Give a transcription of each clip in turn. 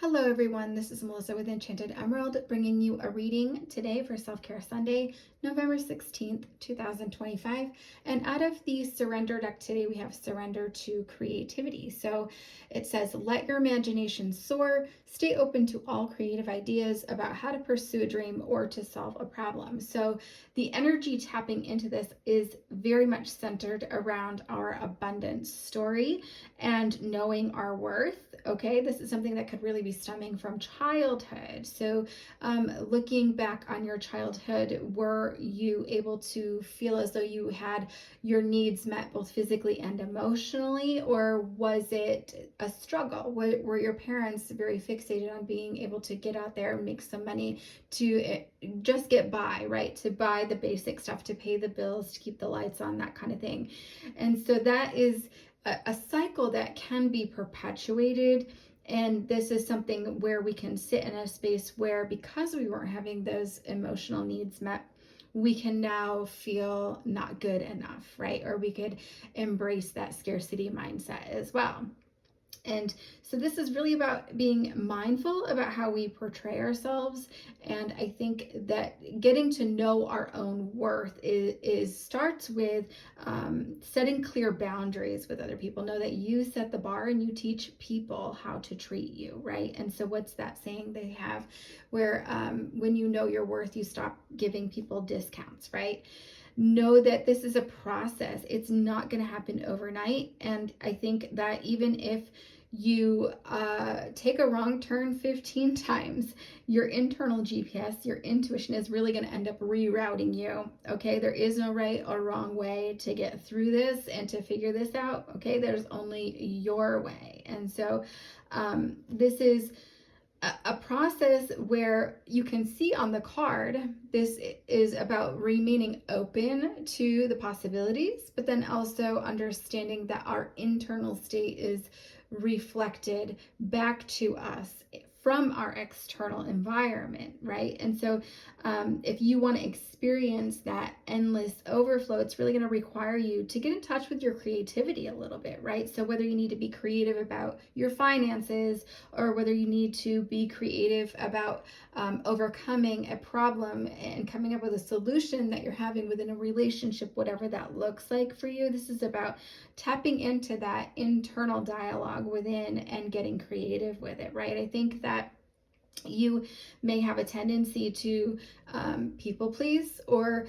Hello, everyone. This is Melissa with Enchanted Emerald, bringing you a reading today for Self Care Sunday, November 16th, 2025. And out of the Surrender deck today, we have Surrender to Creativity. So it says, let your imagination soar, stay open to all creative ideas about how to pursue a dream or to solve a problem. So the energy tapping into this is very much centered around our abundance story and knowing our worth. Okay, this is something that could really be stemming from childhood. So, looking back on your childhood, were you able to feel as though you had your needs met both physically and emotionally, or was it a struggle? Were your parents very fixated on being able to get out there and make some money to just get by, right? To buy the basic stuff, to pay the bills, to keep the lights on, that kind of thing. And so that is a cycle that can be perpetuated. And this is something where we can sit in a space where, because we weren't having those emotional needs met, we can now feel not good enough, right? Or we could embrace that scarcity mindset as well. And so this is really about being mindful about how we portray ourselves. And I think that getting to know our own worth is starts with setting clear boundaries with other people. Know that you set the bar and you teach people how to treat you, right? And so what's that saying they have where when you know your worth, you stop giving people discounts, right? Know that this is a process. It's not going to happen overnight. And I think that even if you take a wrong turn 15 times, your internal GPS, your intuition is really going to end up rerouting you. Okay, there is no right or wrong way to get through this and to figure this out. Okay, there's only your way. And so this is a process where you can see on the card, this is about remaining open to the possibilities, but then also understanding that our internal state is reflected back to us from our external environment, right? And so if you want to experience that endless overflow, it's really going to require you to get in touch with your creativity a little bit, right? So whether you need to be creative about your finances, or whether you need to be creative about overcoming a problem and coming up with a solution that you're having within a relationship, whatever that looks like for you, this is about tapping into that internal dialogue within and getting creative with it, right? I think that you may have a tendency to people please, or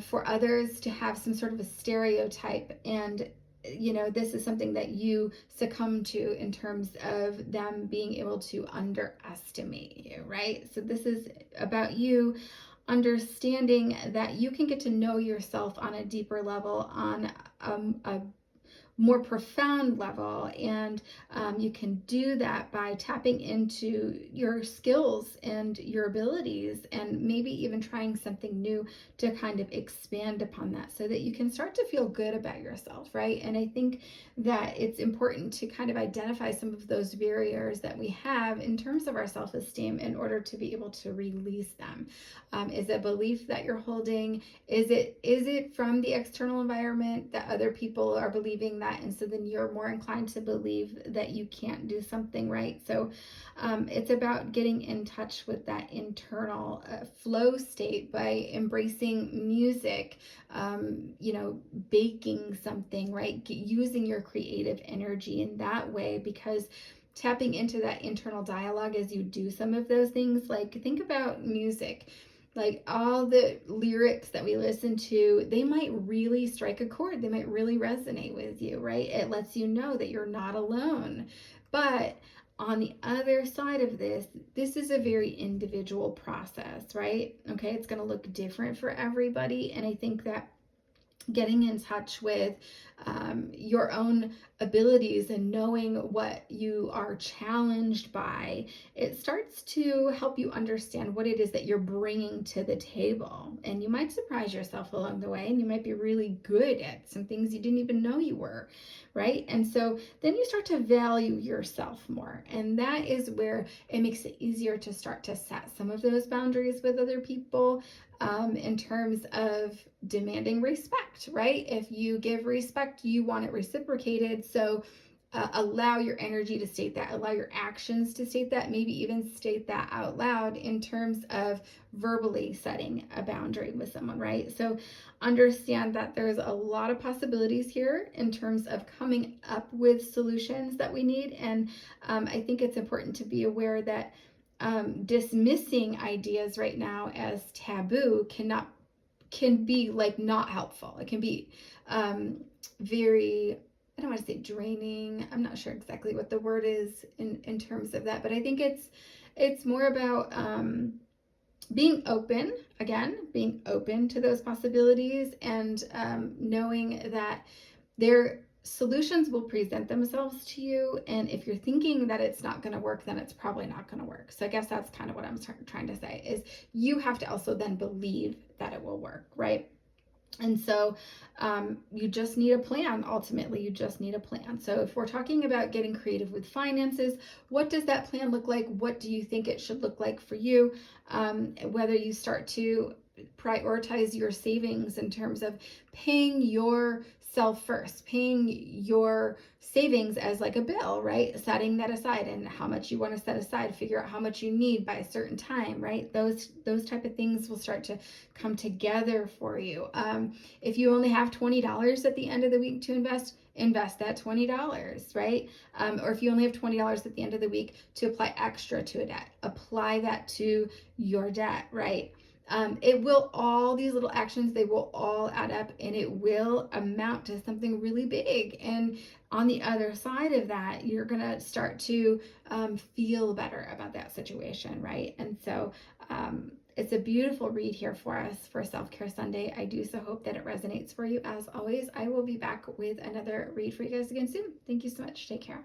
for others to have some sort of a stereotype. And this is something that you succumb to in terms of them being able to underestimate you, right? So this is about you understanding that you can get to know yourself on a deeper level, on a more profound level. And you can do that by tapping into your skills and your abilities, and maybe even trying something new to kind of expand upon that so that you can start to feel good about yourself, right? And I think that it's important to kind of identify some of those barriers that we have in terms of our self-esteem in order to be able to release them. Is it belief that you're holding? Is it from the external environment that other people are believing that, and so then you're more inclined to believe that you can't do something, right? So it's about getting in touch with that internal flow state by embracing music, baking something, right? Using your creative energy in that way, because tapping into that internal dialogue as you do some of those things, like think about music. Like all the lyrics that we listen to, they might really strike a chord. They might really resonate with you, right? It lets you know that you're not alone. But on the other side of this is a very individual process, right? Okay, it's going to look different for everybody. And I think that getting in touch with your own abilities and knowing what you are challenged by, it starts to help you understand what it is that you're bringing to the table. And you might surprise yourself along the way, and you might be really good at some things you didn't even know you were, right? And so then you start to value yourself more. And that is where it makes it easier to start to set some of those boundaries with other people, in terms of demanding respect, right? If you give respect, you want it reciprocated. So allow your energy to state that, allow your actions to state that, maybe even state that out loud in terms of verbally setting a boundary with someone, right? So understand that there's a lot of possibilities here in terms of coming up with solutions that we need. And I think it's important to be aware that dismissing ideas right now as taboo can be like not helpful. It can be very, I don't want to say draining. I'm not sure exactly what the word is in terms of that, but I think it's more about being open, again, being open to those possibilities, and knowing that their solutions will present themselves to you. And if you're thinking that it's not going to work, then it's probably not going to work. So I guess that's kind of what I'm trying to say, is you have to also then believe that it will work, right? And so you just need a plan. Ultimately, you just need a plan. So if we're talking about getting creative with finances, what does that plan look like? What do you think it should look like for you? Whether you start to prioritize your savings in terms of paying yourself first, paying your savings as like a bill, right? Setting that aside, and how much you want to set aside, figure out how much you need by a certain time, right? Those type of things will start to come together for you. If you only have $20 at the end of the week to invest that $20, right? Or if you only have $20 at the end of the week to apply extra to a debt, apply that to your debt, right? It will, all these little actions, they will all add up, and it will amount to something really big. And on the other side of that, you're going to start to feel better about that situation, right? And so it's a beautiful read here for us for Self-Care Sunday. I do so hope that it resonates for you. As always, I will be back with another read for you guys again soon. Thank you so much. Take care.